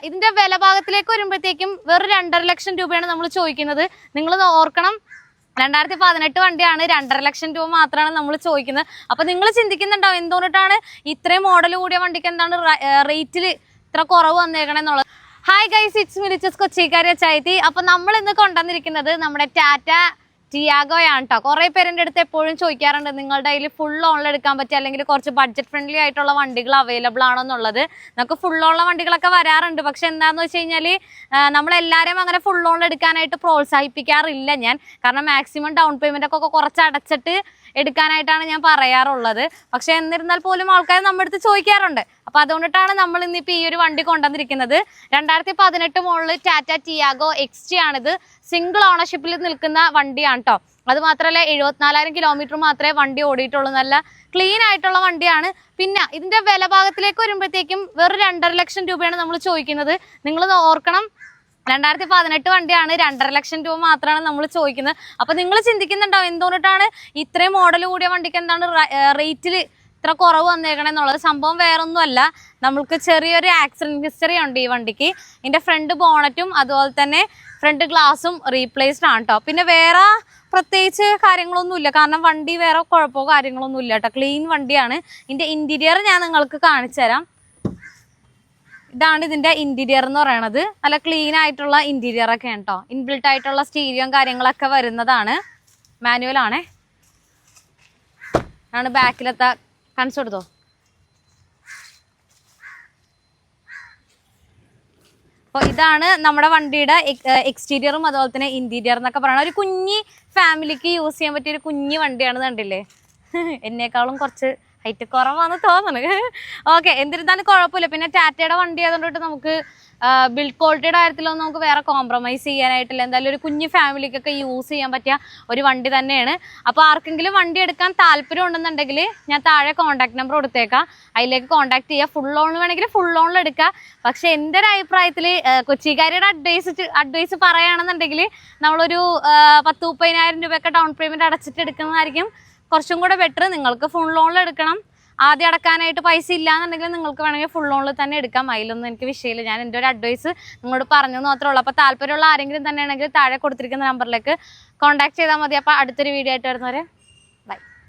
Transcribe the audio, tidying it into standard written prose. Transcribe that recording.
ഇതിന്റെ വില ഭാഗത്തിലേക്ക് വരുമ്പോഴത്തേക്കും വെറും 2.5 ലക്ഷം രൂപയാണ് നമ്മൾ ചോദിക്കുന്നത്. നിങ്ങൾ ഓർക്കണം, 2018 വണ്ടിയാണ്, 2.5 ലക്ഷം രൂപ മാത്രമാണ് നമ്മൾ ചോദിക്കുന്നത്. അപ്പൊ നിങ്ങൾ ചിന്തിക്കുന്നുണ്ടാവും എന്തുകൊണ്ടിട്ടാണ് ഇത്രയും മോഡൽ കൂടിയ വണ്ടിക്ക് എന്താണ് റേറ്റിൽ ഇത്ര കുറവ് വന്നേക്കണെന്നുള്ളത്. ഹായ് ഗൈസ്, ഇറ്റ്സ് മിലിച്ചസ് കൊച്ചിക്കാരി ചൈതി. അപ്പൊ നമ്മൾ ഇന്ന് കൊണ്ടുവന്നിരിക്കുന്നത് നമ്മുടെ ടാറ്റ ടിയാഗോയാണ് കേട്ടോ. കുറെ പേരുടെ അടുത്ത് എപ്പോഴും ചോദിക്കാറുണ്ട് നിങ്ങളുടെ കയ്യിൽ ഫുൾ ഓണിൽ എടുക്കാൻ പറ്റുക അല്ലെങ്കിൽ കുറച്ച് ബഡ്ജറ്റ് ഫ്രണ്ട്ലി ആയിട്ടുള്ള വണ്ടികൾ അവൈലബിൾ ആണോ എന്നുള്ളത്. നമുക്ക് ഫുൾ ഓണുള്ള വണ്ടികളൊക്കെ വരാറുണ്ട്, പക്ഷെ എന്താണെന്ന് വെച്ച് കഴിഞ്ഞാൽ നമ്മളെല്ലാവരെയും അങ്ങനെ ഫുൾ ഓണിൽ എടുക്കാനായിട്ട് പ്രോത്സാഹിപ്പിക്കാറില്ല ഞാൻ. കാരണം മാക്സിമം ഡൗൺ പേയ്മെന്റ് ഒക്കെ കുറച്ച് അടച്ചിട്ട് എടുക്കാനായിട്ടാണ് ഞാൻ പറയാറുള്ളത്. പക്ഷെ എന്നിരുന്നാൽ പോലും ആൾക്കാർ നമ്മുടെ അടുത്ത് ചോദിക്കാറുണ്ട്. അപ്പൊ അതുകൊണ്ടിട്ടാണ് നമ്മൾ ഇന്നിപ്പോൾ ഈ ഒരു വണ്ടി കൊണ്ടുവന്നിരിക്കുന്നത്. 2018 മോഡൽ ടാറ്റ ടിയാഗോ XT ആണിത്. സിംഗിൾ ഓണർഷിപ്പിൽ നിൽക്കുന്ന വണ്ടിയാണ് കേട്ടോ. അത് മാത്രമല്ല 74,000 കിലോമീറ്റർ മാത്രമേ വണ്ടി ഓടിയിട്ടുള്ളൂ. നല്ല ക്ലീൻ ആയിട്ടുള്ള വണ്ടിയാണ്. പിന്നെ ഇതിന്റെ വില ഭാഗത്തിലേക്ക് വരുമ്പോഴത്തേക്കും വെറും 2.5 ലക്ഷം രൂപയാണ് നമ്മൾ ചോദിക്കുന്നത്. നിങ്ങൾ ഓർക്കണം, 2018 വണ്ടിയാണ്, 2.5 ലക്ഷം രൂപ മാത്രമാണ് നമ്മൾ ചോദിക്കുന്നത്. അപ്പൊ നിങ്ങൾ ചിന്തിക്കുന്നുണ്ടാവും എന്തുകൊണ്ടിട്ടാണ് ഇത്രയും മോഡൽ കൂടിയ വണ്ടിക്ക് എന്താണ് റേറ്റിൽ ഇത്ര കുറവ് വന്നേക്കണെന്നുള്ളത്. സംഭവം വേറൊന്നുമല്ല, നമ്മൾക്ക് ചെറിയൊരു ആക്സിഡന്റ് ഹിസ്റ്ററി ഉണ്ട് ഈ വണ്ടിക്ക്. ഇതിന്റെ ഫ്രണ്ട് ബോണറ്റും അതുപോലെ തന്നെ ഫ്രണ്ട് ഗ്ലാസും റീപ്ലേസ്ഡ് ആണ് കേട്ടോ. പിന്നെ വേറെ പ്രത്യേകിച്ച് കാര്യങ്ങളൊന്നുമില്ല, കാരണം വണ്ടി വേറെ കുഴപ്പമോ കാര്യങ്ങളൊന്നും ഇല്ല കേട്ടോ. ക്ലീൻ വണ്ടിയാണ്. ഇതിന്റെ ഇന്റീരിയർ ഞാൻ നിങ്ങൾക്ക് കാണിച്ചു തരാം. ഇതാണ് ഇതിന്റെ ഇന്റീരിയർ എന്ന് പറയണത്. നല്ല ക്ലീൻ ആയിട്ടുള്ള ഇന്റീരിയർ ഒക്കെ ആണ് കേട്ടോ. ഇൻബിൽട്ട് ആയിട്ടുള്ള സ്റ്റീരിയോയും കാര്യങ്ങളൊക്കെ വരുന്നതാണ്. മാനുവൽ ആണേ. ആണ് ബാക്കിലത്തെ കാണിച്ചു കൊടുത്തോ. അപ്പോൾ ഇതാണ് നമ്മുടെ വണ്ടിയുടെ എക്സ്റ്റീരിയറും അതുപോലെ തന്നെ ഇന്റീരിയർ എന്നൊക്കെ പറയുന്നത്. ഒരു കുഞ്ഞി ഫാമിലിക്ക് യൂസ് ചെയ്യാൻ പറ്റിയ ഒരു കുഞ്ഞി വണ്ടിയാണ്. കണ്ടില്ലേ, എന്നേക്കാളും കുറച്ച് ഹൈറ്റ് കുറവാന്ന് തോന്നുന്നു. ഓക്കെ, എന്നിരുന്നാലും കുഴപ്പമില്ല. പിന്നെ ടാറ്റയുടെ വണ്ടി ആയതുകൊണ്ടിട്ട് നമുക്ക് ബിൽഡ് ക്വാളിറ്റിയുടെ കാര്യത്തിലൊന്നും നമുക്ക് വേറെ കോംപ്രമൈസ് ചെയ്യാനായിട്ടില്ല. എന്തായാലും ഒരു കുഞ്ഞു ഫാമിലിക്കൊക്കെ യൂസ് ചെയ്യാൻ പറ്റിയ ഒരു വണ്ടി തന്നെയാണ്. അപ്പോൾ ആർക്കെങ്കിലും വണ്ടി എടുക്കാൻ താല്പര്യം ഉണ്ടെന്നുണ്ടെങ്കിൽ ഞാൻ താഴെ കോൺടാക്ട് നമ്പർ കൊടുത്തേക്കാം, അതിലേക്ക് കോൺടാക്ട് ചെയ്യുക. ഫുൾ ഓൺ വേണമെങ്കിൽ ഫുൾ ഓണിൽ എടുക്കുക. പക്ഷെ എൻ്റെ ഒരു അഭിപ്രായത്തിൽ കൊച്ചിക്കാരിയുടെ അഡ്വൈസ് പറയുകയാണെന്നുണ്ടെങ്കിൽ നമ്മളൊരു 10-30,000 രൂപയൊക്കെ ഡൗൺ പേയ്മെൻറ്റ് അടച്ചിട്ട് എടുക്കുന്നതായിരിക്കും കുറച്ചും കൂടെ ബെറ്റർ. നിങ്ങൾക്ക് ഫുൾ ലോണിൽ എടുക്കണം, ആദ്യം അടക്കാനായിട്ട് പൈസ ഇല്ലാന്നുണ്ടെങ്കിൽ നിങ്ങൾക്ക് വേണമെങ്കിൽ ഫുൾ ലോണിൽ തന്നെ എടുക്കാം. അതിലൊന്നും എനിക്ക് വിഷയമില്ല. ഞാൻ എൻ്റെ ഒരു അഡ്വൈസ് നിങ്ങളോട് പറഞ്ഞു മാത്രമേ ഉള്ളൂ. അപ്പോൾ താല്പര്യമുള്ള ആരെങ്കിലും തന്നെയാണെങ്കിൽ താഴെ കൊടുത്തിരിക്കുന്ന നമ്പറിലേക്ക് കോൺടാക്ട് ചെയ്താൽ മതി. അപ്പോൾ അടുത്തൊരു വീഡിയോ ആയിട്ട് വരുന്നവരെ